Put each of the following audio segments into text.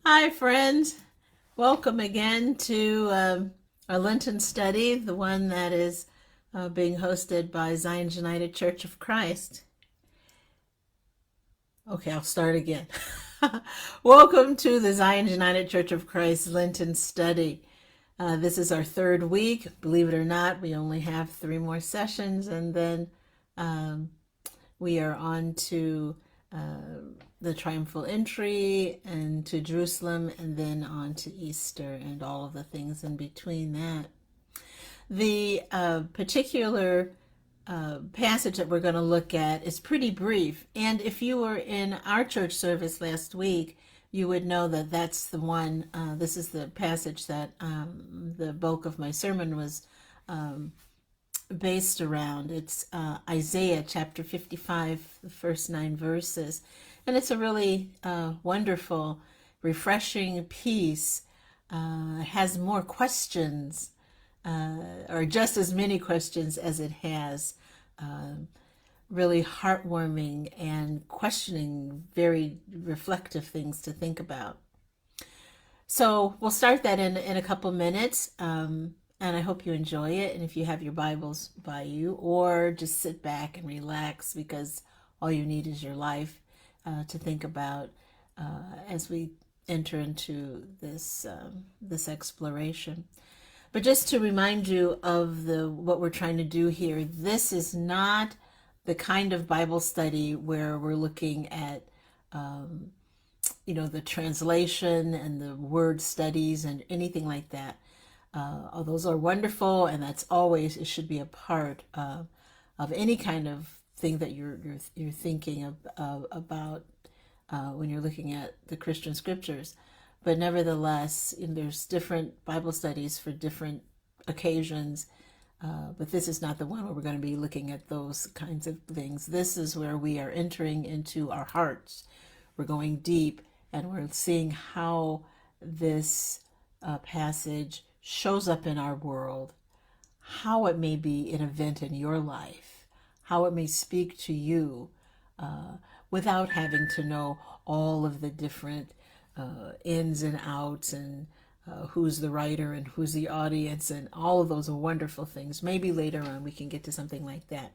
Hi, friends. Welcome again to our Lenten study, the one that is being hosted by Zion's United Church of Christ. Okay, I'll start again. Welcome to the Zion's United Church of Christ Lenten study. This is our third week. Believe it or not, we only have 3 more sessions, and then um, we are on to the triumphal entry and to Jerusalem, and then on to Easter and all of the things in between that. The particular passage that we're going to look at is pretty brief. And if you were in our church service last week, you would know that that's the one. This is the passage that the bulk of my sermon was based around. It's Isaiah chapter 55, the first 9 verses. And it's a really wonderful, refreshing piece. Has more questions, or just as many questions as it has really heartwarming and questioning, very reflective things to think about. So we'll start that in a couple minutes. And I hope you enjoy it. And if you have your Bibles by you, or just sit back and relax, because all you need is your life to think about as we enter into this exploration. But just to remind you of what we're trying to do here, this is not the kind of Bible study where we're looking at the translation and the word studies and anything like that. All those are wonderful, and it should be a part of any kind of thing that you're thinking about when you're looking at the Christian scriptures. But nevertheless, there's different Bible studies for different occasions. But this is not the one where we're going to be looking at those kinds of things. This is where we are entering into our hearts. We're going deep, and we're seeing how this passage shows up in our world, how it may be an event in your life, how it may speak to you without having to know all of the different ins and outs, and who's the writer and who's the audience, and all of those wonderful things. Maybe later on we can get to something like that.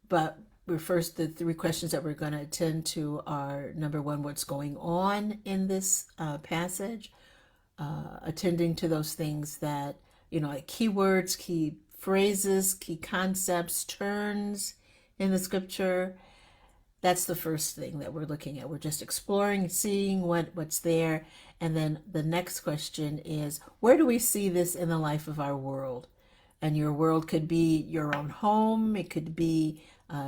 But the 3 questions that we're going to attend to are: number one, what's going on in this passage? Attending to those things that, like keywords, key phrases, key concepts, turns in the scripture. That's the first thing that we're looking at. We're just exploring, seeing what's there. And then the next question is, where do we see this in the life of our world? And your world could be your own home. It could be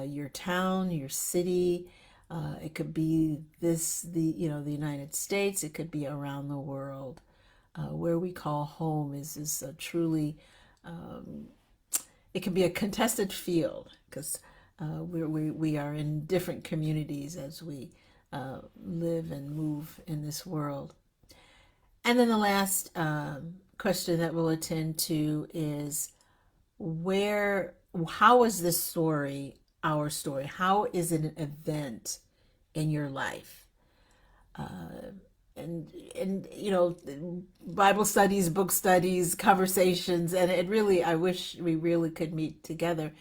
your town, your city. It could be the United States. It could be around the world. Where we call home is a truly, it can be a contested field, because we are in different communities as we live and move in this world. And then the last question that we'll attend to is, how is this story our story? How is it an event in your life? And Bible studies, book studies, conversations, and I wish we really could meet together,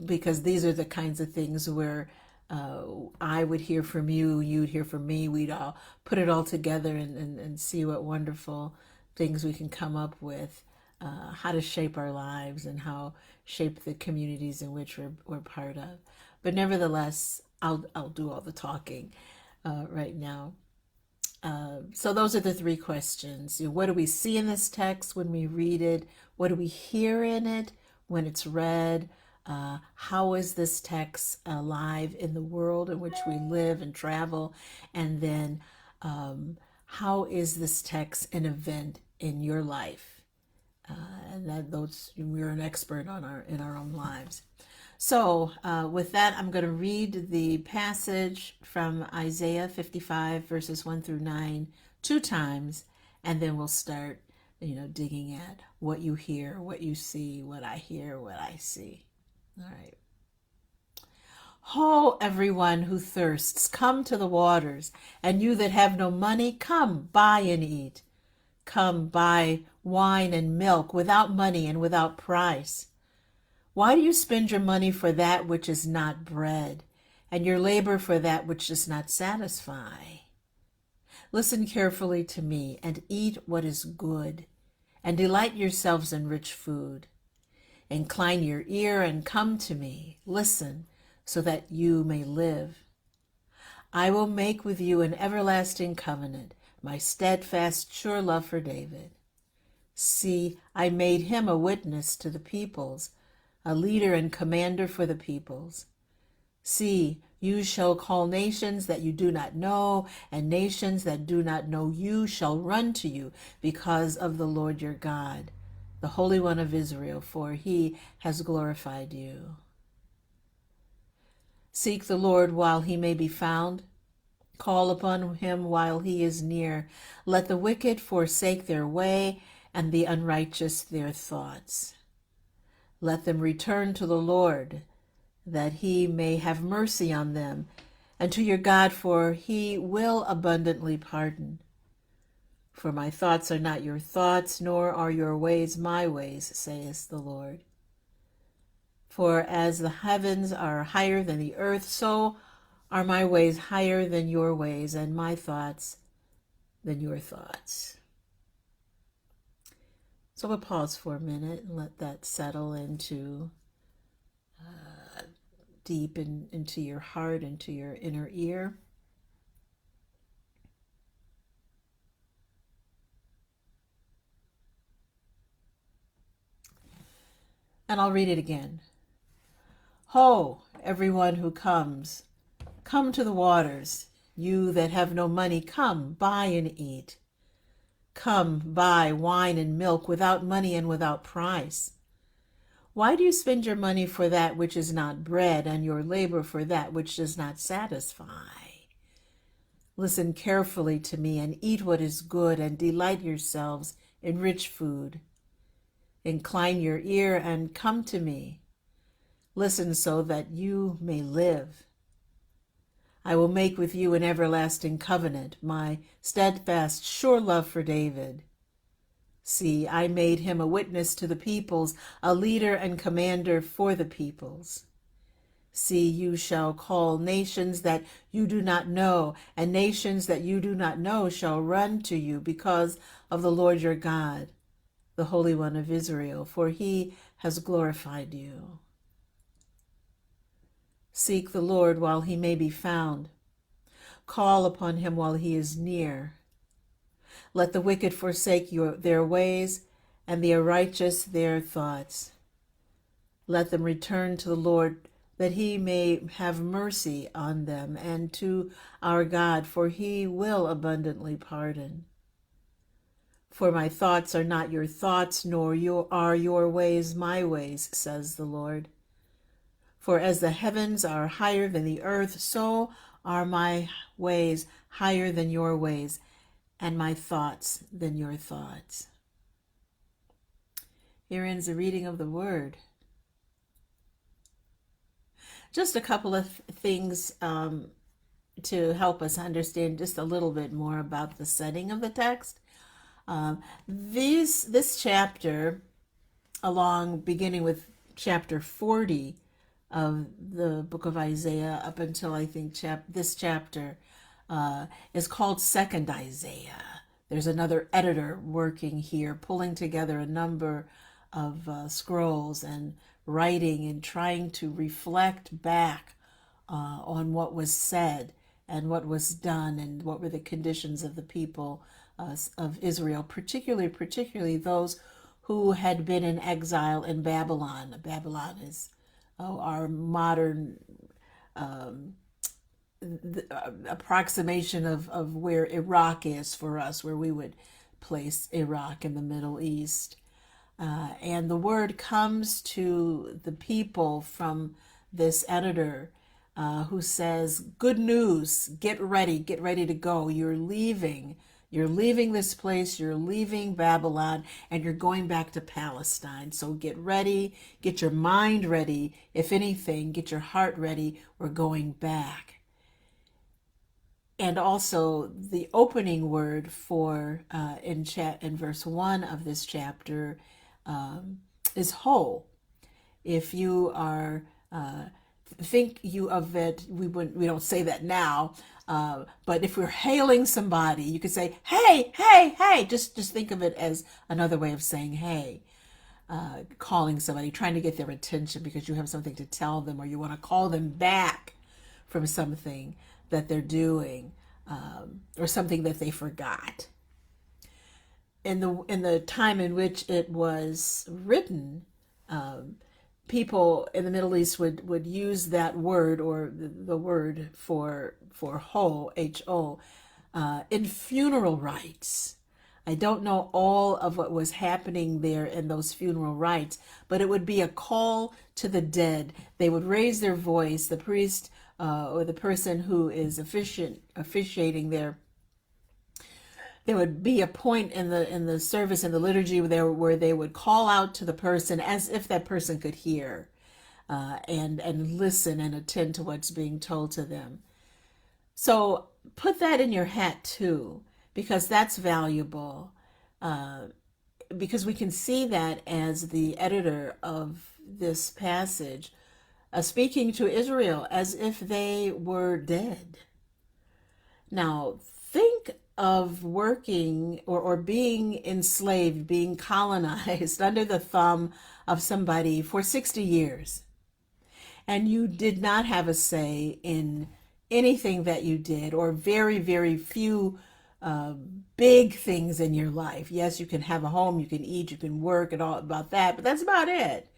because these are the kinds of things where I would hear from you, you'd hear from me, we'd all put it all together and see what wonderful things we can come up with, how to shape our lives and how shape the communities in which we're part of. But nevertheless, I'll do all the talking right now. So those are the 3 questions. What do we see in this text when we read it? What do we hear in it when it's read? How is this text alive in the world in which we live and travel? And then how is this text an event in your life? We're an expert in our own lives. So with that, I'm going to read the passage from Isaiah 55, verses 1 through 9, 2 times, and then we'll start, digging at what you hear, what you see, what I hear, what I see. All right. Ho, everyone who thirsts, come to the waters, and you that have no money, come, buy and eat. Come, buy wine and milk without money and without price. Why do you spend your money for that which is not bread, and your labor for that which does not satisfy? Listen carefully to me, and eat what is good, and delight yourselves in rich food. Incline your ear and come to me. Listen, so that you may live. I will make with you an everlasting covenant, my steadfast, sure love for David. See, I made him a witness to the peoples, a leader and commander for the peoples. See, you shall call nations that you do not know, and nations that do not know you shall run to you because of the Lord your God, the Holy One of Israel, for he has glorified you. Seek the Lord while he may be found. Call upon him while he is near. Let the wicked forsake their way, and the unrighteous their thoughts. Let them return to the Lord, that he may have mercy on them, and to your God, for he will abundantly pardon. For my thoughts are not your thoughts, nor are your ways my ways, saith the Lord. For as the heavens are higher than the earth, so are my ways higher than your ways, and my thoughts than your thoughts. So we'll pause for a minute and let that settle into deep into your heart, into your inner ear. And I'll read it again. Ho, everyone who comes, come to the waters. You that have no money, come, buy and eat. Come, buy wine and milk without money and without price. Why do you spend your money for that which is not bread, and your labor for that which does not satisfy? Listen carefully to me, and eat what is good, and delight yourselves in rich food. Incline your ear and come to me. Listen so that you may live. I will make with you an everlasting covenant, my steadfast, sure love for David. See, I made him a witness to the peoples, a leader and commander for the peoples. See, you shall call nations that you do not know, and nations that you do not know shall run to you because of the Lord your God, the Holy One of Israel, for he has glorified you. Seek the Lord while he may be found. Call upon him while he is near. Let the wicked forsake their ways, and the unrighteous their thoughts. Let them return to the Lord, that he may have mercy on them, and to our God, for he will abundantly pardon. For my thoughts are not your thoughts, nor are your ways my ways, says the Lord. For as the heavens are higher than the earth, so are my ways higher than your ways, and my thoughts than your thoughts. Here ends the reading of the word. Just a couple of things to help us understand just a little bit more about the setting of the text. This chapter, beginning with chapter 40 of the book of Isaiah up until I think this chapter, is called Second Isaiah. There's another editor working here, pulling together a number of scrolls and writing and trying to reflect back on what was said and what was done and what were the conditions of the people of Israel, particularly those who had been in exile in Babylon. Babylon is our modern approximation of where Iraq is for us, where we would place Iraq in the Middle East. And the word comes to the people from this editor who says, good news, get ready to go. You're leaving You're leaving this place, you're leaving Babylon, and you're going back to Palestine. So get ready, get your mind ready. If anything, get your heart ready. We're going back. And also the opening word for in verse 1 of this chapter is whole. If you are think you of it, we don't say that now, but if we're hailing somebody, you could say, hey, hey, hey. Just think of it as another way of saying hey. Calling somebody, trying to get their attention because you have something to tell them, or you want to call them back from something that they're doing, or something that they forgot. In the time in which it was written, people in the Middle East would use that word, or the word for ho, H-O, in funeral rites. I don't know all of what was happening there in those funeral rites, but it would be a call to the dead. They would raise their voice, the priest or the person who is officiating there. There would be a point in the service, in the liturgy, where they would call out to the person as if that person could hear, and listen and attend to what's being told to them. So put that in your hat too, because that's valuable. Because we can see that as the editor of this passage, speaking to Israel as if they were dead. Now, think of working or being enslaved, being colonized under the thumb of somebody for 60 years. And you did not have a say in anything that you did, or very, very few big things in your life. Yes, you can have a home, you can eat, you can work, and all about that, but that's about it.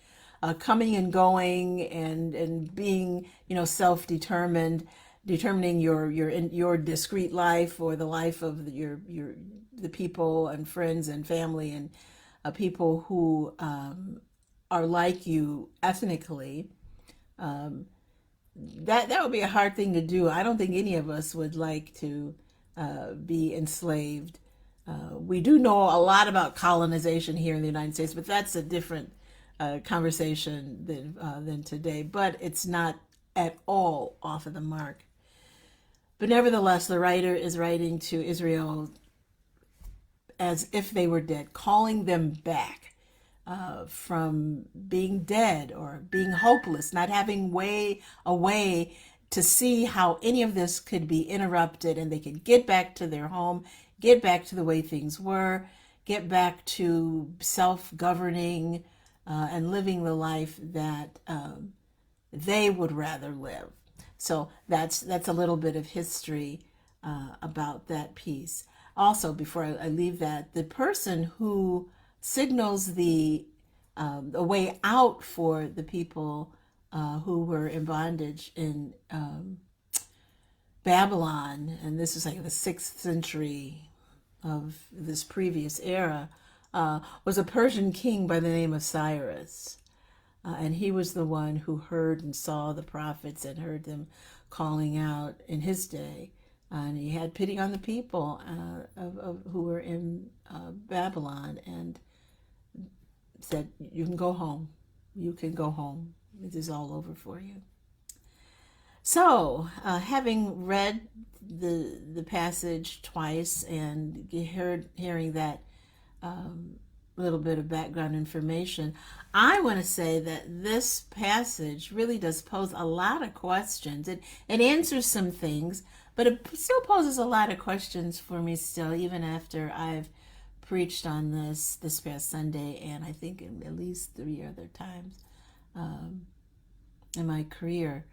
Coming and going, and being, self-determined, determining your discrete life, or the life of the people and friends and family, and people who are like you ethnically. That would be a hard thing to do. I don't think any of us would like to be enslaved. We do know a lot about colonization here in the United States, but that's a different conversation than today. But it's not at all off of the mark. But nevertheless, the writer is writing to Israel as if they were dead, calling them back from being dead or being hopeless, not having a way to see how any of this could be interrupted, and they could get back to their home, get back to the way things were, get back to self-governing and living the life that they would rather live. So that's a little bit of history about that piece. Also, before I leave that, the person who signals the way out for the people who were in bondage in Babylon, and this is like the 6th century of this previous era, was a Persian king by the name of Cyrus. And he was the one who heard and saw the prophets and heard them calling out in his day. And he had pity on the people who were in Babylon, and said, you can go home. You can go home. It is all over for you. So, having read the passage twice and hearing that little bit of background information, I want to say that this passage really does pose a lot of questions. It answers some things, but it still poses a lot of questions for me still, even after I've preached on this past Sunday, and I think at least 3 other times in my career.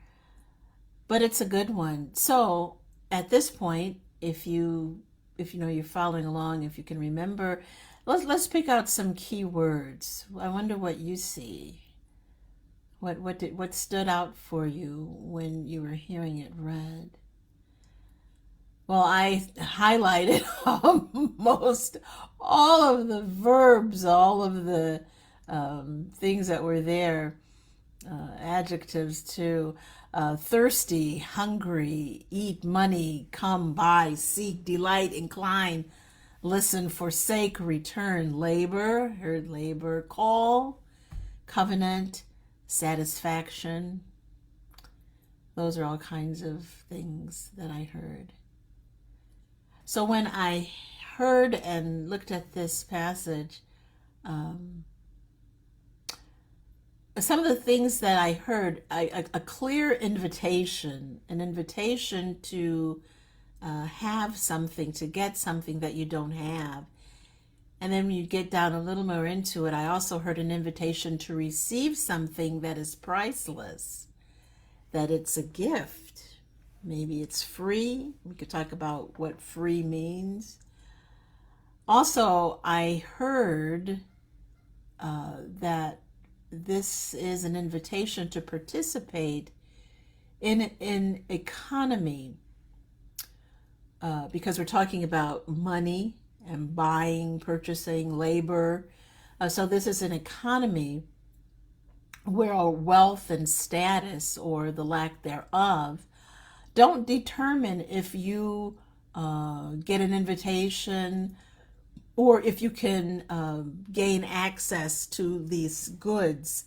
But it's a good one. So at this point, if you know you're following along, if you can remember, let's pick out some key words. I wonder what you see. What stood out for you when you were hearing it read? Well, I highlighted almost all of the verbs, all of the things that were there, adjectives too. Thirsty, hungry, eat, money, come, buy, seek, delight, incline, listen, forsake, return, labor, heard labor, call, covenant, satisfaction. Those are all kinds of things that I heard. So when I heard and looked at this passage, um, some of the things that I heard, a clear invitation, an invitation to have something, to get something that you don't have. And then when you get down a little more into it, I also heard an invitation to receive something that is priceless, that it's a gift. Maybe it's free. We could talk about what free means. Also, I heard that this is an invitation to participate in economy, because we're talking about money and buying, purchasing, labor. So this is an economy where our wealth and status, or the lack thereof, don't determine if you get an invitation or if you can gain access to these goods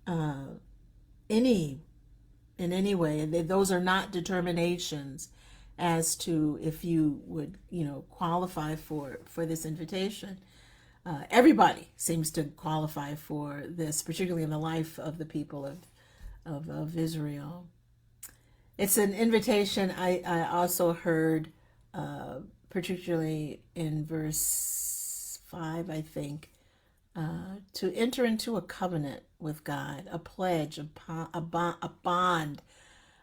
in any way. Those are not determinations as to if you would, qualify for this invitation. Everybody seems to qualify for this, particularly in the life of the people of Israel. It's an invitation. I also heard, particularly in verse 5, I think, to enter into a covenant with God, a pledge, a bond,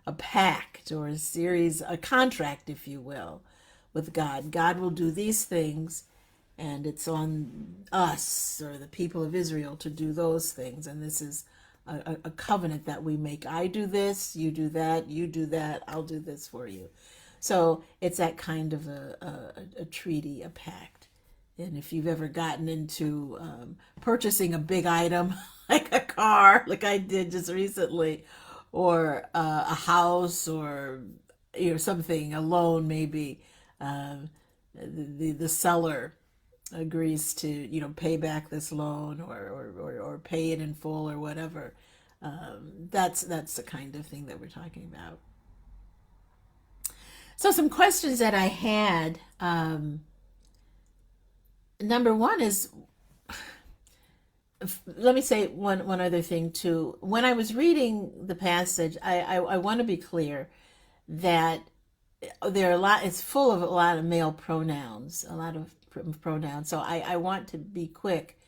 a pact, or a contract, if you will, with God. God will do these things, and it's on us, or the people of Israel, to do those things. And this is a covenant that we make. I do this, you do that, you do that, I'll do this for you. So it's that kind of a treaty, a pact. And if you've ever gotten into purchasing a big item, like a car, like I did just recently, or a house, or something, a loan maybe, the seller agrees to pay back this loan, or pay it in full, or whatever. That's the kind of thing that we're talking about. So some questions that I had. Number one is, let me say one other thing too. When I was reading the passage, I want to be clear that there are it's full of a lot of male pronouns, a lot of pronouns. So I want to be quick.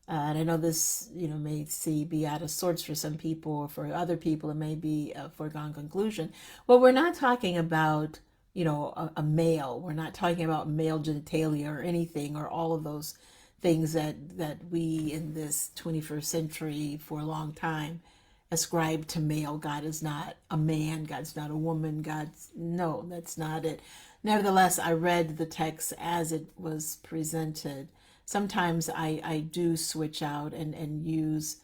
And I know this, may be out of sorts for some people, or for other people, it may be a foregone conclusion. Well, we're not talking about, a male. We're not talking about male genitalia or anything, or all of those things that we in this 21st century for a long time ascribe to male. God is not a man. God's not a woman. No, that's not it. Nevertheless, I read the text as it was presented. Sometimes I do switch out and use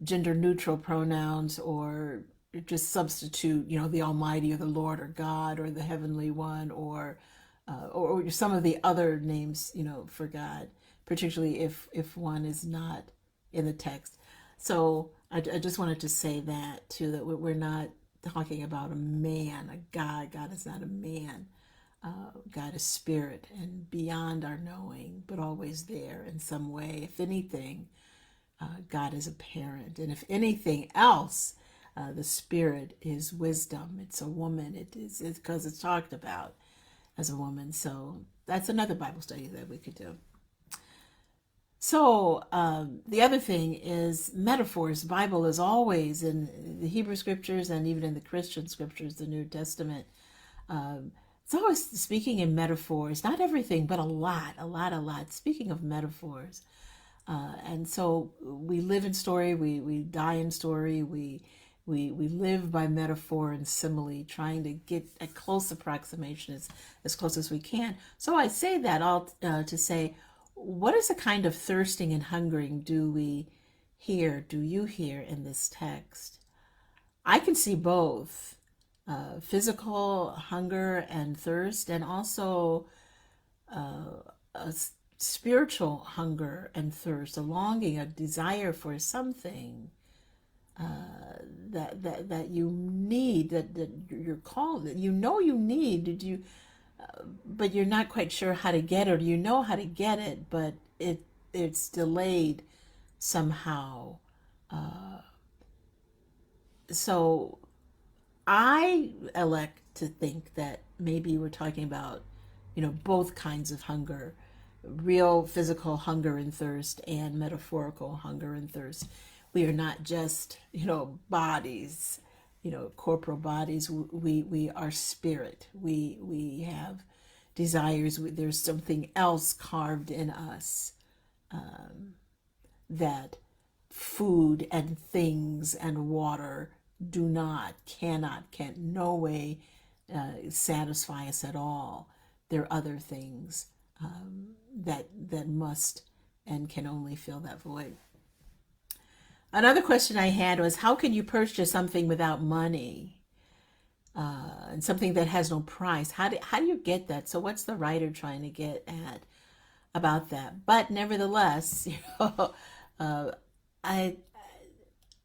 gender neutral pronouns, or just substitute, the Almighty, or the Lord, or God, or the Heavenly One, or some of the other names, for God, particularly if one is not in the text. So I just wanted to say that too, that we're not talking about a man, a God. God is not a man. God is spirit, and beyond our knowing, but always there in some way. If anything, God is a parent. And if anything else, the spirit is wisdom. It's a woman. It's because it's talked about as a woman. So that's another Bible study that we could do. So the other thing is metaphors. The Bible is always, in the Hebrew scriptures and even in the Christian scriptures, the New Testament, it's always speaking in metaphors. Not everything, but a lot. Speaking of metaphors. And so we live in story, we die in story, we live by metaphor and simile, trying to get a close approximation, as close as we can. So I say that all to say, what is the kind of thirsting and hungering do you hear in this text? I can see both physical hunger and thirst, and also a spiritual hunger and thirst, a longing, a desire for something that you need, that you're called, that you know you need. Did you? But you're not quite sure how to get it, or you know how to get it, but it's delayed somehow. So I elect to think that maybe we're talking about, both kinds of hunger, real physical hunger and thirst and metaphorical hunger and thirst. We are not just, bodies, corporal bodies. We are spirit. We have desires. There's something else carved in us that food and things and water do not, cannot, can no way satisfy us at all. There are other things that must and can only fill that void. Another question I had was, how can you purchase something without money, and something that has no price? How do you get that? So what's the writer trying to get at about that? But nevertheless, uh, I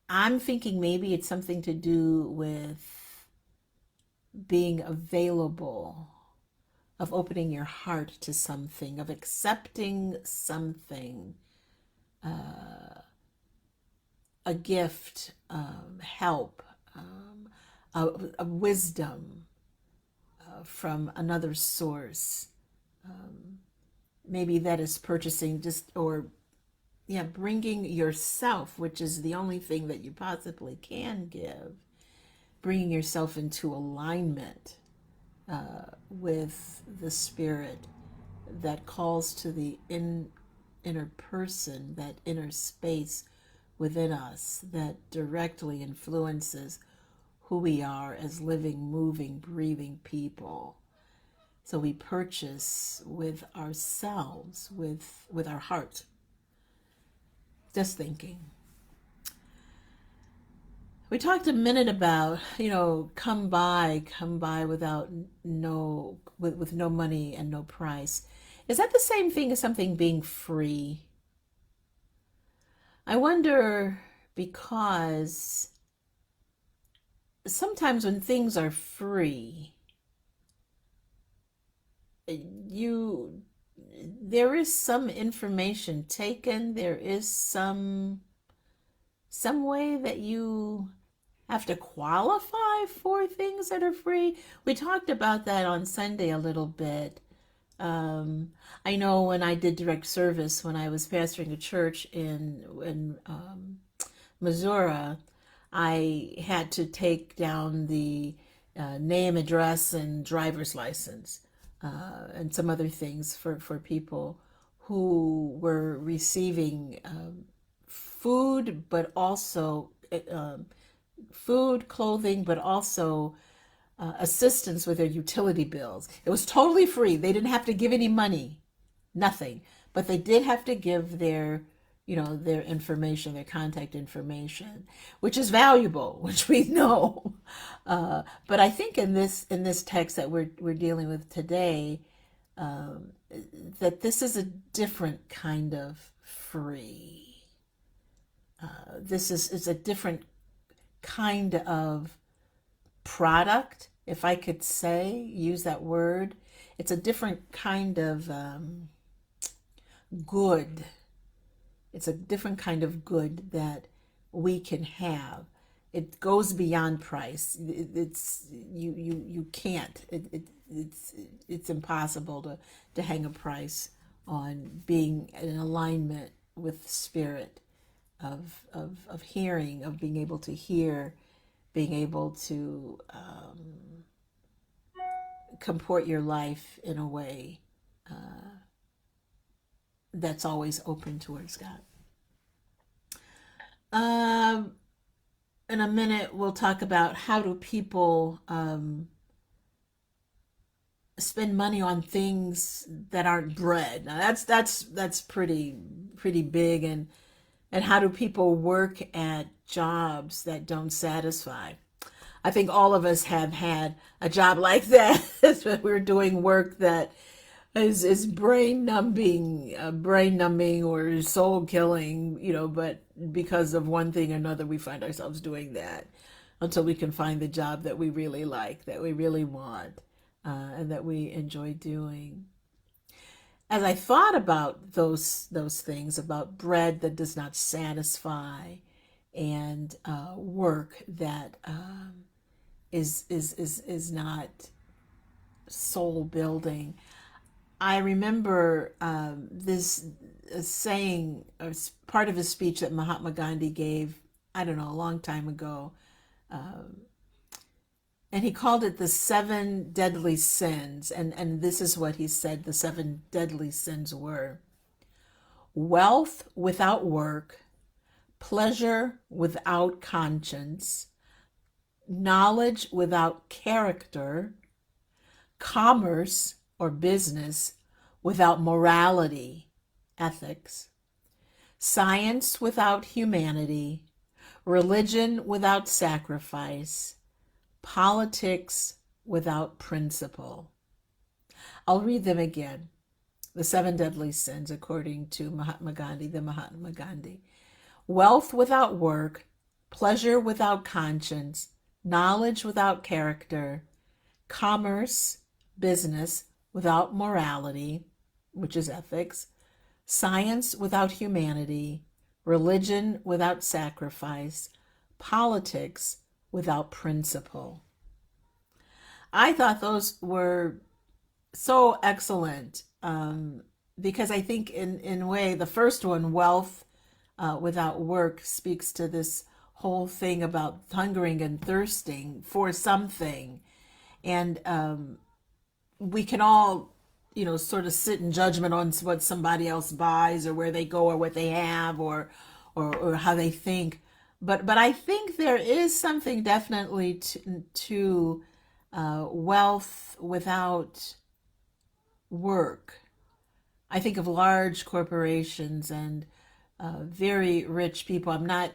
I'm thinking maybe it's something to do with being available, of opening your heart to something, of accepting something, a gift, help, a wisdom from another source. Maybe that is purchasing just, or yeah, bringing yourself, which is the only thing that you possibly can give, bringing yourself into alignment with the spirit that calls to the inner person, that inner space within us that directly influences who we are as living, moving, breathing people. So we purchase with ourselves, with our heart. Just thinking. We talked a minute about, come by without with no money and no price. Is that the same thing as something being free? I wonder, because sometimes when things are free, you there is some information taken, there is some way that you have to qualify for things that are free. We talked about that on Sunday a little bit. I know when I did direct service, when I was pastoring a church in Missouri, I had to take down the name, address, and driver's license, and some other things for people who were receiving food, but also food, clothing, but also assistance with their utility bills. It was totally free. They didn't have to give any money, nothing. But they did have to give their, their information, their contact information, which is valuable, which we know. But I think in this text that we're dealing with today, that this is a different kind of free. This is a different kind of product, if I could use that word. It's a different kind of good. It's a different kind of good that we can have. It goes beyond price. It's you can't. It's impossible to hang a price on being in alignment with spirit, of hearing, of being able to hear, being able to comport your life in a way that's always open towards God. In a minute, we'll talk about how do people spend money on things that aren't bread. Now that's pretty big, and how do people work at jobs that don't satisfy? I think all of us have had a job like that. We're doing work that is brain numbing or soul killing, but because of one thing or another, we find ourselves doing that until we can find the job that we really like, that we really want, and that we enjoy doing. As I thought about those things, about bread that does not satisfy, and work that is not soul building, I remember this saying, or part of a speech that Mahatma Gandhi gave, I don't know, a long time ago. And he called it the seven deadly sins. And this is what he said the seven deadly sins were: wealth without work, pleasure without conscience, knowledge without character, commerce or business without morality, ethics, science without humanity, religion without sacrifice, politics without principle. I'll read them again. The seven deadly sins, according to Mahatma Gandhi, the Mahatma Gandhi: wealth without work, pleasure without conscience, knowledge without character, commerce, business without morality, which is ethics, science without humanity, religion without sacrifice, politics without principle. I thought those were so excellent, because I think in a way, the first one, wealth without work, speaks to this whole thing about hungering and thirsting for something. And we can all, sort of sit in judgment on what somebody else buys or where they go or what they have, or how they think. But I think there is something definitely to wealth without work. I think of large corporations and very rich people. I'm not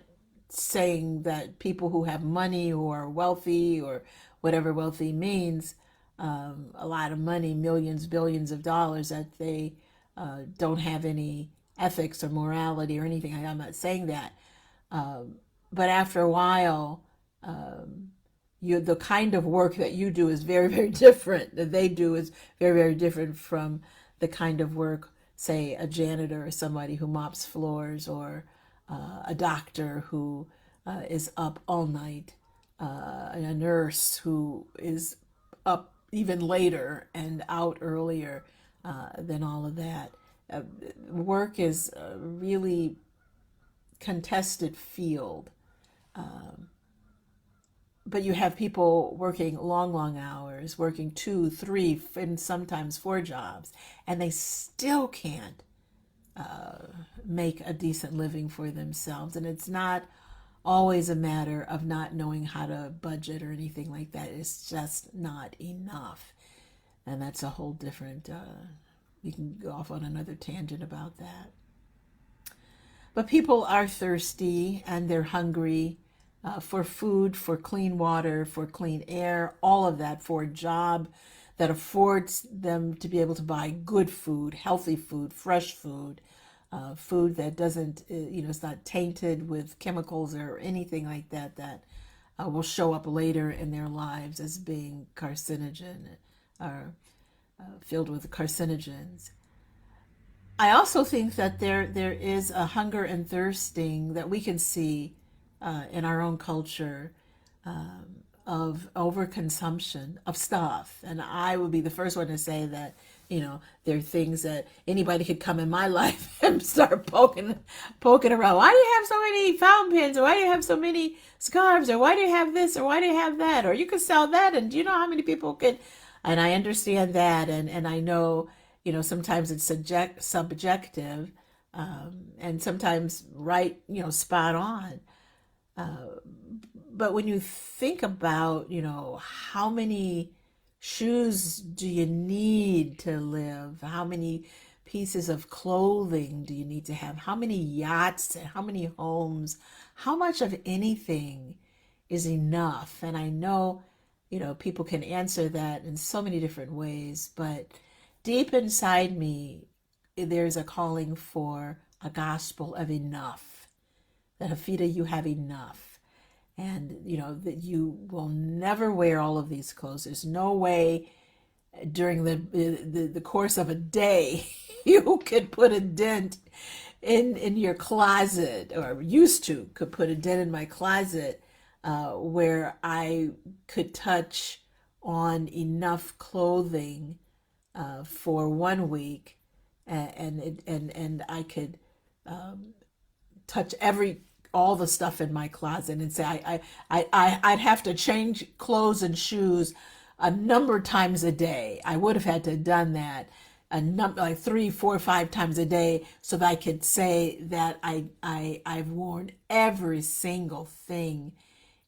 saying that people who have money or are wealthy, or whatever wealthy means, a lot of money, millions, billions of dollars, that they don't have any ethics or morality or anything. I'm not saying that. But after a while, the kind of work that you do is very, very different. That they do is very, very different from the kind of work, say, a janitor or somebody who mops floors, or a doctor who is up all night, and a nurse who is up even later and out earlier than all of that. Work is a really contested field. But you have people working long, long hours, working 2, 3, and sometimes 4 jobs, and they still can't make a decent living for themselves. And it's not always a matter of not knowing how to budget or anything like that. It's just not enough. And that's a whole different, we can go off on another tangent about that. But people are thirsty and they're hungry for food, for clean water, for clean air, all of that, for a job that affords them to be able to buy good food, healthy food, fresh food, food that doesn't, it's not tainted with chemicals or anything like that that will show up later in their lives as being carcinogen, or filled with carcinogens. I also think that there is a hunger and thirsting that we can see in our own culture, of overconsumption of stuff. And I would be the first one to say that, there are things that anybody could come in my life and start poking around. Why do you have so many fountain pens? Or why do you have so many scarves? Or why do you have this? Or why do you have that? Or you could sell that. And do you know how many people could? And I understand that. And I know, sometimes it's subjective, and sometimes right, spot on. But when you think about, how many shoes do you need to live? How many pieces of clothing do you need to have? How many yachts? How many homes? How much of anything is enough? And I know, people can answer that in so many different ways, but deep inside me, there's a calling for a gospel of enough. That Hafida, you have enough. And you know that you will never wear all of these clothes. There's no way during the course of a day you could put a dent in your closet, or used to could put a dent in my closet, where I could touch on enough clothing for 1 week, and I could touch all the stuff in my closet and say I'd have to change clothes and shoes a number of times a day. I would have had to have done that a number, like 3, 4, 5 times a day, so that I could say that I've worn every single thing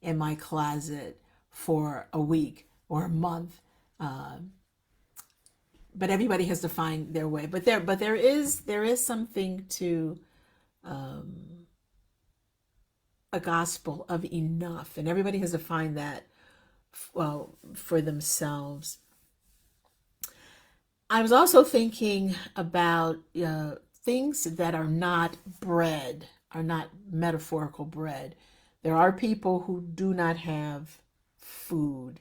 in my closet for a week or a month. But everybody has to find their way. But there is something to a gospel of enough, and everybody has to find that, well, for themselves. I was also thinking about things that are not bread, are not metaphorical bread. There are people who do not have food.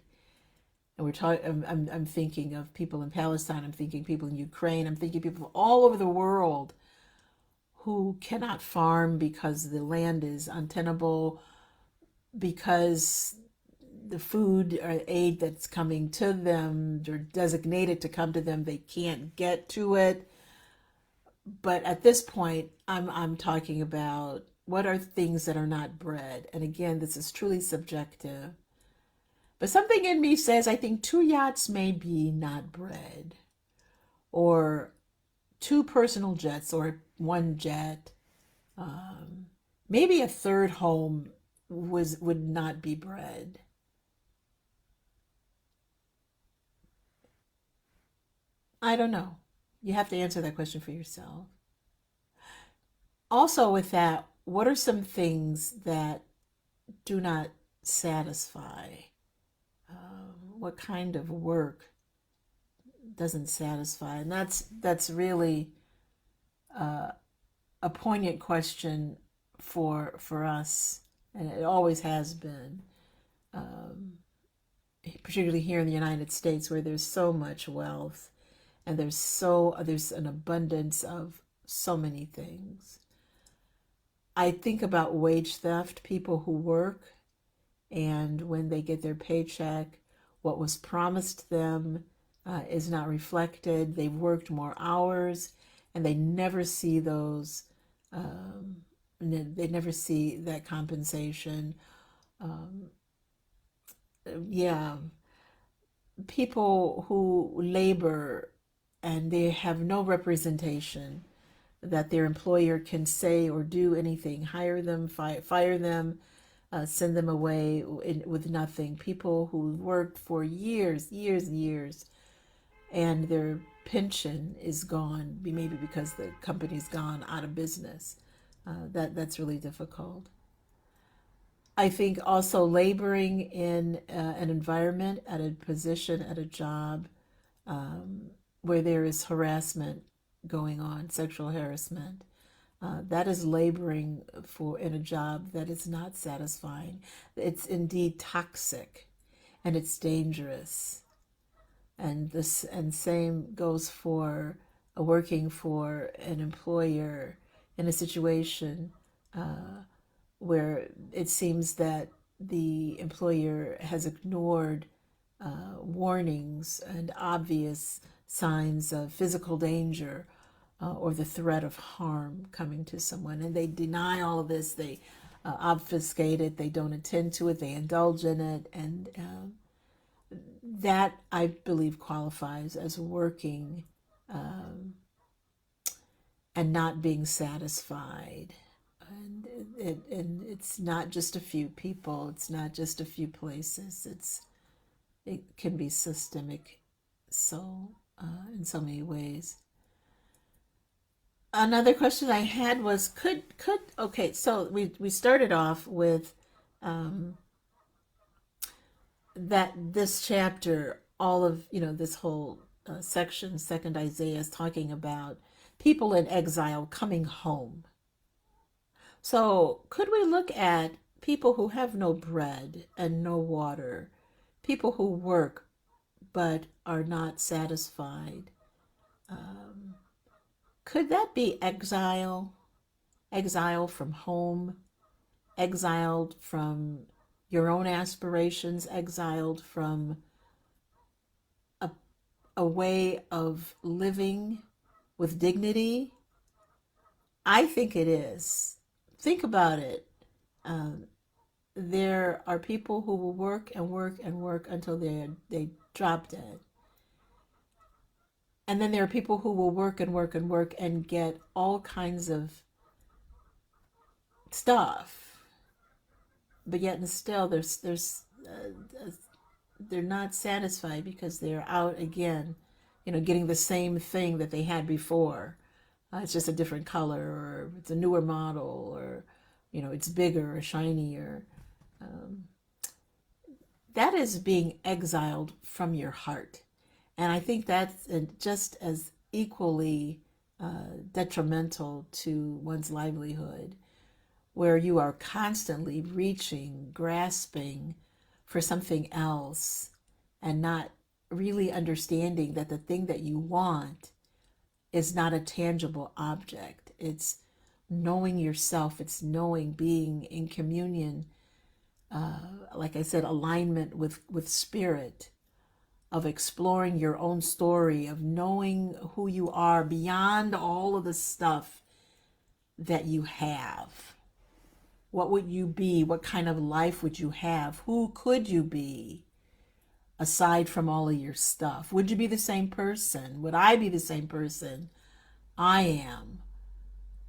And we're talking. I'm thinking of people in Palestine. I'm thinking people in Ukraine. I'm thinking people all over the world who cannot farm because the land is untenable, because the food or aid that's coming to them, or designated to come to them, they can't get to it. But at this point, I'm talking about what are things that are not bread. And again, this is truly subjective. But something in me says I think 2 yachts may be not bread, or 2 personal jets, or 1 jet. Maybe a 3rd home would not be bread. I don't know. You have to answer that question for yourself. Also, with that, what are some things that do not satisfy? What kind of work doesn't satisfy? And that's really a poignant question for us, and it always has been, particularly here in the United States, where there's so much wealth, and there's an abundance of so many things. I think about wage theft, people who work, and when they get their paycheck, what was promised them is not reflected. They've worked more hours, and they never see those. They never see that compensation. Yeah, people who labor and they have no representation, that their employer can say or do anything, hire them, fire them, send them away with nothing. People who worked for years, years, years, and their pension is gone, maybe because the company's gone out of business. That's really difficult. I think also laboring in an environment, at a position, at a job, where there is harassment going on, sexual harassment. That is laboring in a job that is not satisfying. It's indeed toxic, and it's dangerous. And same goes for working for an employer in a situation where it seems that the employer has ignored warnings and obvious signs of physical danger, or the threat of harm coming to someone. And they deny all of this, they obfuscate it, they don't attend to it, they indulge in it. And that, I believe, qualifies as working and not being satisfied. And it's not just a few people, it's not just a few places, it can be systemic, so in so many ways. Another question I had was, could okay, so we started off with that this chapter, all of, this whole section, second Isaiah, is talking about people in exile coming home. So could we look at people who have no bread and no water, people who work but are not satisfied? Could that be exile? Exile from home, exiled from your own aspirations, exiled from a, a way of living with dignity? I think it is. Think about it. Um, there are people who will work and work and work until they drop dead. And then there are people who will work and work and work and get all kinds of stuff, but yet and still they're not satisfied because they're out again, getting the same thing that they had before. It's just a different color, or it's a newer model, or it's bigger or shinier. That is being exiled from your heart, and I think that's just as equally detrimental to one's livelihood, where you are constantly reaching, grasping for something else and not really understanding that the thing that you want is not a tangible object. It's knowing yourself, it's knowing, being in communion, like I said, alignment with spirit, of exploring your own story, of knowing who you are beyond all of the stuff that you have. What would you be? What kind of life would you have? Who could you be aside from all of your stuff? Would you be the same person? Would I be the same person I am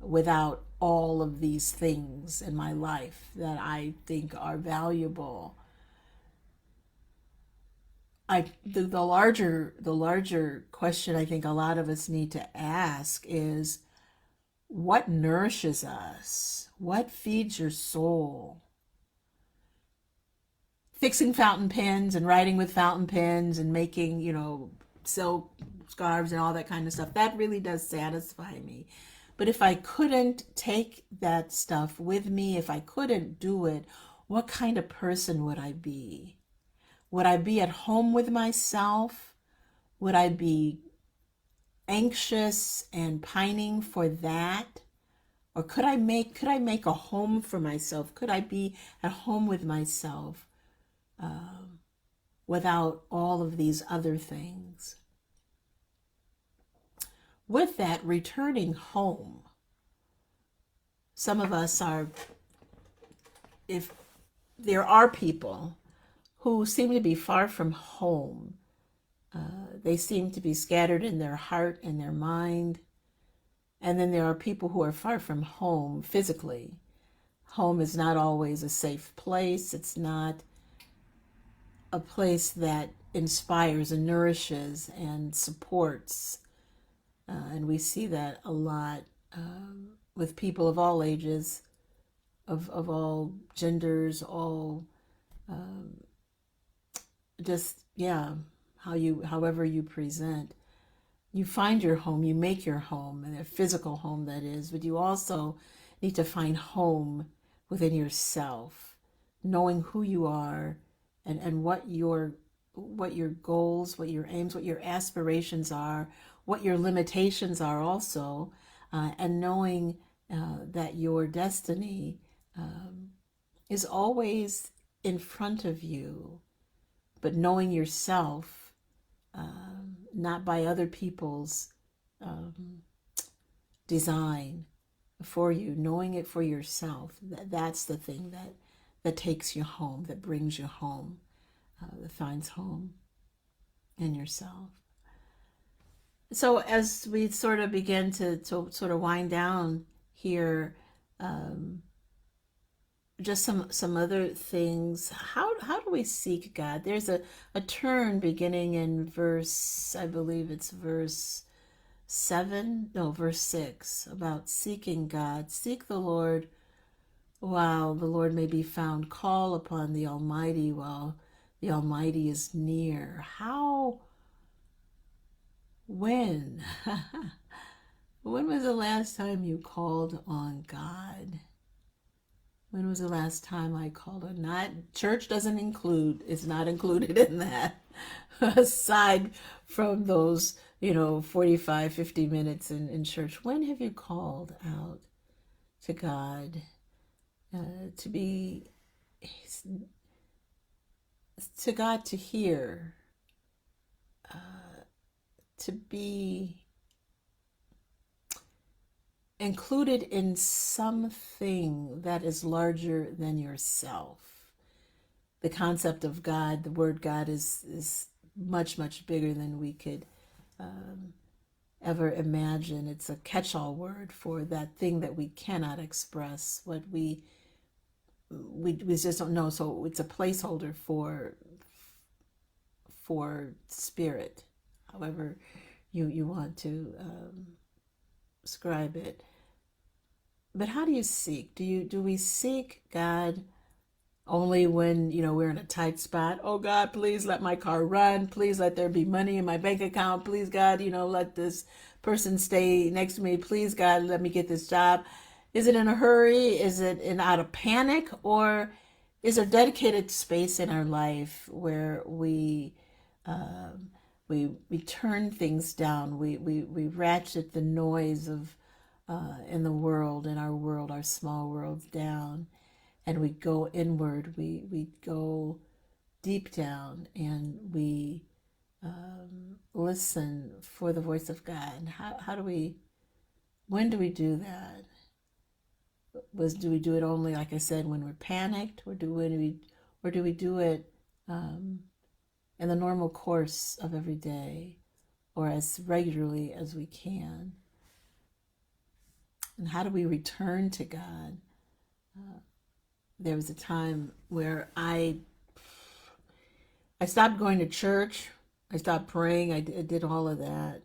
without all of these things in my life that I think are valuable? The larger question I think a lot of us need to ask is, what nourishes us? What feeds your soul? Fixing fountain pens and writing with fountain pens and making, silk scarves and all that kind of stuff, that really does satisfy me. But if I couldn't take that stuff with me, if I couldn't do it, what kind of person would I be? Would I be at home with myself? Would I be anxious and pining for that? Or could I make a home for myself? Could I be at home with myself without all of these other things? With that, returning home, some of us are, if there are people who seem to be far from home, they seem to be scattered in their heart and their mind. And then there are people who are far from home physically. Home is not always a safe place. It's not a place that inspires and nourishes and supports. And we see that a lot with people of all ages, of all genders, all however you present. You find your home, you make your home, and a physical home that is, but you also need to find home within yourself, knowing who you are and what your goals, what your aims, what your aspirations are, what your limitations are also, and knowing that your destiny is always in front of you, but knowing yourself, not by other people's design for you, knowing it for yourself. That's the thing that takes you home, that brings you home, that finds home in yourself. So as we sort of begin to sort of wind down here, just some other things. How do we seek God? There's a turn beginning in verse, I believe it's verse 6, about seeking God. Seek the Lord while the Lord may be found. Call upon the Almighty while the Almighty is near. How When? When was the last time you called on God? When was the last time I called on? Not church is not included in that. Aside from those, 45, 50 minutes in church, when have you called out to God to be, to God to hear, to be included in something that is larger than yourself? The concept of God, the word God is much, much bigger than we could ever imagine. It's a catch-all word for that thing that we cannot express, what we just don't know. So it's a placeholder for spirit, however you want to describe it. But how do you seek? Do we seek God only when, we're in a tight spot? Oh God, please let my car run. Please let there be money in my bank account. Please God, let this person stay next to me. Please God, let me get this job. Is it in a hurry? Is it out of panic? Or is there dedicated space in our life where we turn things down, we ratchet the noise of in the world, in our world, our small world, down, and we go inward, we go deep down, and we listen for the voice of God? How do we, when do we do that? Do we do it only, like I said, when we're panicked, or do we do it in the normal course of every day, or as regularly as we can? And how do we return to God? There was a time where I stopped going to church. I stopped praying. I did all of that.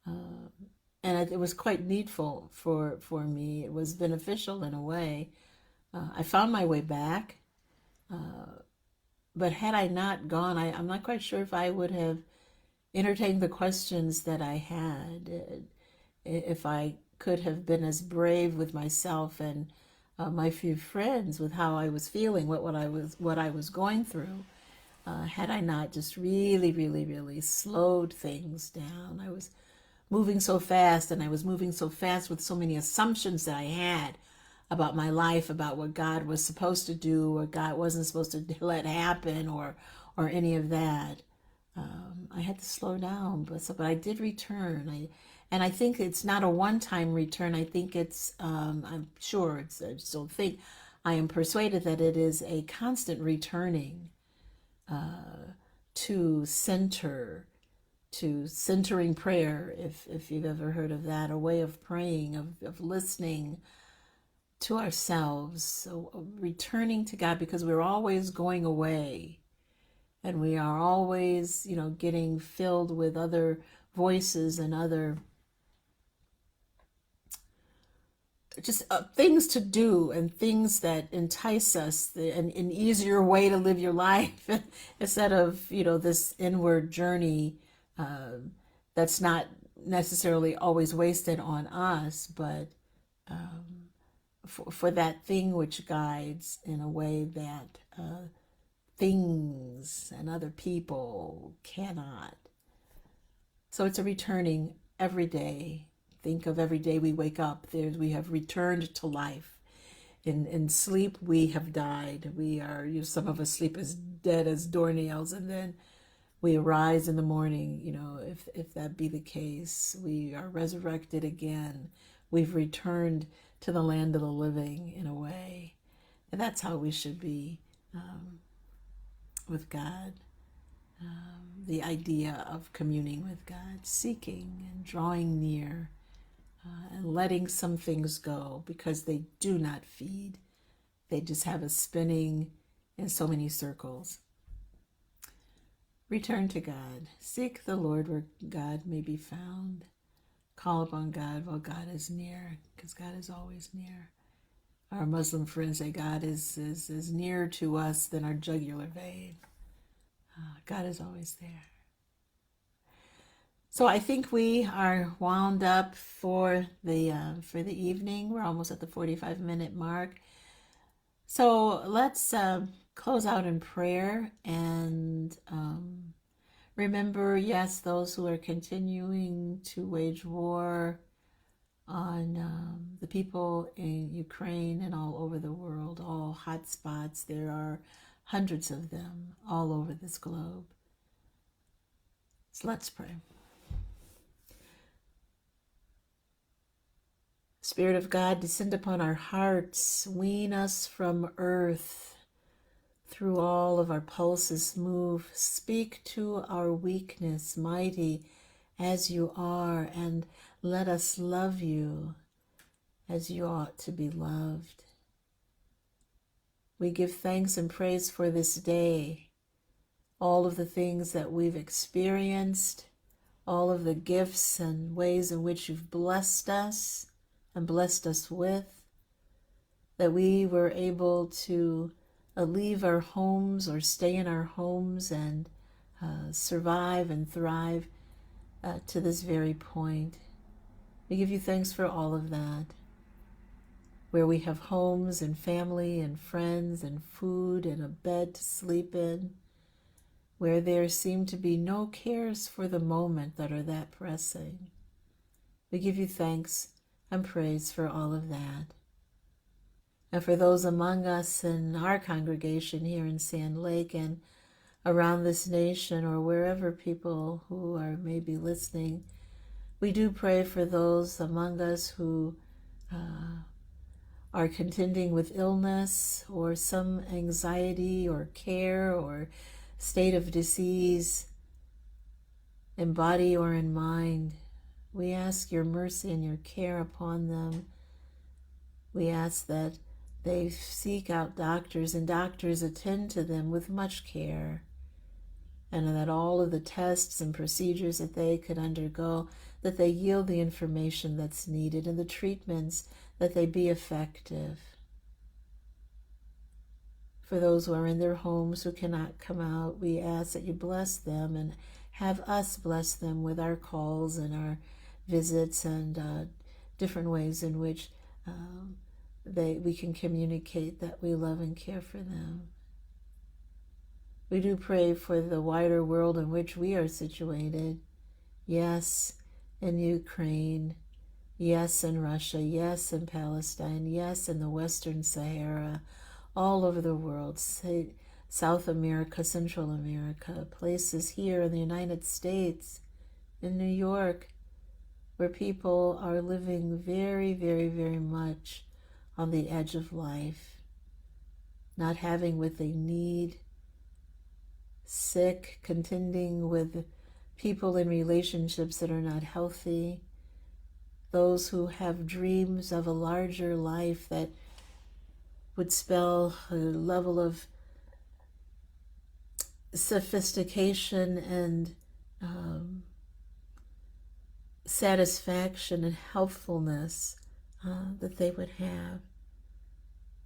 And it was quite needful for me. It was beneficial in a way. I found my way back. But had I not gone, I'm not quite sure if I would have entertained the questions that I had. If I could have been as brave with myself and my few friends with how I was feeling, what I was going through, had I not just really, really, really slowed things down. I was moving so fast, and I was moving so fast with so many assumptions that I had about my life, about what God was supposed to do, or God wasn't supposed to let happen, or any of that. I had to slow down, but I did return. I think it's not a one-time return. I think it's, I'm sure, I just don't think, I am persuaded that it is a constant returning to centering prayer, if you've ever heard of that, a way of praying, of listening to ourselves, so returning to God, because we're always going away, and we are always, getting filled with other voices and other just things to do, and things that entice us, an easier way to live your life instead of, this inward journey that's not necessarily always wasted on us, but for that thing which guides in a way that things and other people cannot. So it's a returning every day. Think of every day we wake up, we have returned to life. In sleep, we have died. We are, some of us sleep as dead as doornails, and then we arise in the morning, if that be the case. We are resurrected again. We've returned to the land of the living in a way. And that's how we should be with God. The idea of communing with God, seeking and drawing near, and letting some things go because they do not feed. They just have us spinning in so many circles. Return to God. Seek the Lord where God may be found. Call upon God while God is near, because God is always near. Our Muslim friends say God is nearer to us than our jugular vein. God is always there. So I think we are wound up for the evening. We're almost at the 45-minute mark. So let's close out in prayer and remember, yes, those who are continuing to wage war on the people in Ukraine and all over the world, all hot spots. There are hundreds of them all over this globe. So let's pray. Spirit of God, descend upon our hearts, wean us from earth. Through all of our pulses move, speak to our weakness, mighty as you are, and let us love you as you ought to be loved. We give thanks and praise for this day, all of the things that we've experienced, all of the gifts and ways in which you've blessed us and blessed us with, that we were able to leave our homes or stay in our homes and survive and thrive to this very point. We give you thanks for all of that, where we have homes and family and friends and food and a bed to sleep in, where there seem to be no cares for the moment that are that pressing. We give you thanks and praise for all of that. And for those among us in our congregation here in Sand Lake and around this nation or wherever people who are maybe listening, we do pray for those among us who are contending with illness or some anxiety or care or state of disease in body or in mind. We ask your mercy and your care upon them. We ask that they seek out doctors and doctors attend to them with much care, and that all of the tests and procedures that they could undergo, that they yield the information that's needed and the treatments, that they be effective. For those who are in their homes who cannot come out, we ask that you bless them and have us bless them with our calls and our visits and different ways in which we can communicate that we love and care for them. We do pray for the wider world in which we are situated. Yes, in Ukraine. Yes, in Russia. Yes, in Palestine. Yes, in the Western Sahara. All over the world. South America, Central America. Places here in the United States, in New York, where people are living very, very, very much on the edge of life, not having what they need, sick, contending with people in relationships that are not healthy, those who have dreams of a larger life that would spell a level of sophistication and satisfaction and healthfulness that they would have.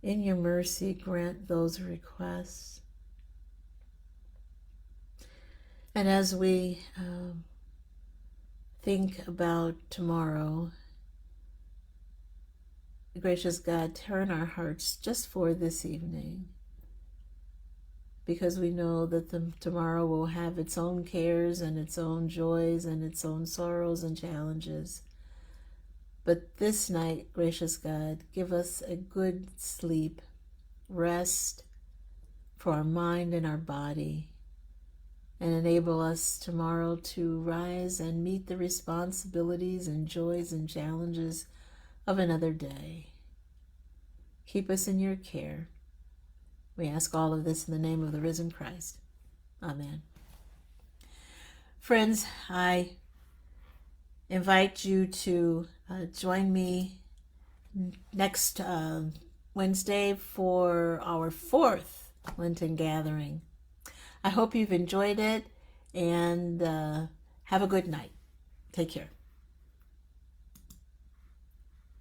In your mercy, grant those requests. And as we think about tomorrow, gracious God, turn our hearts just for this evening, because we know that tomorrow will have its own cares and its own joys and its own sorrows and challenges. But this night, gracious God, give us a good sleep, rest for our mind and our body, and enable us tomorrow to rise and meet the responsibilities and joys and challenges of another day. Keep us in your care. We ask all of this in the name of the risen Christ. Amen. Friends, I invite you to join me next Wednesday for our 4th Lenten gathering. I hope you've enjoyed it, and have a good night. Take care.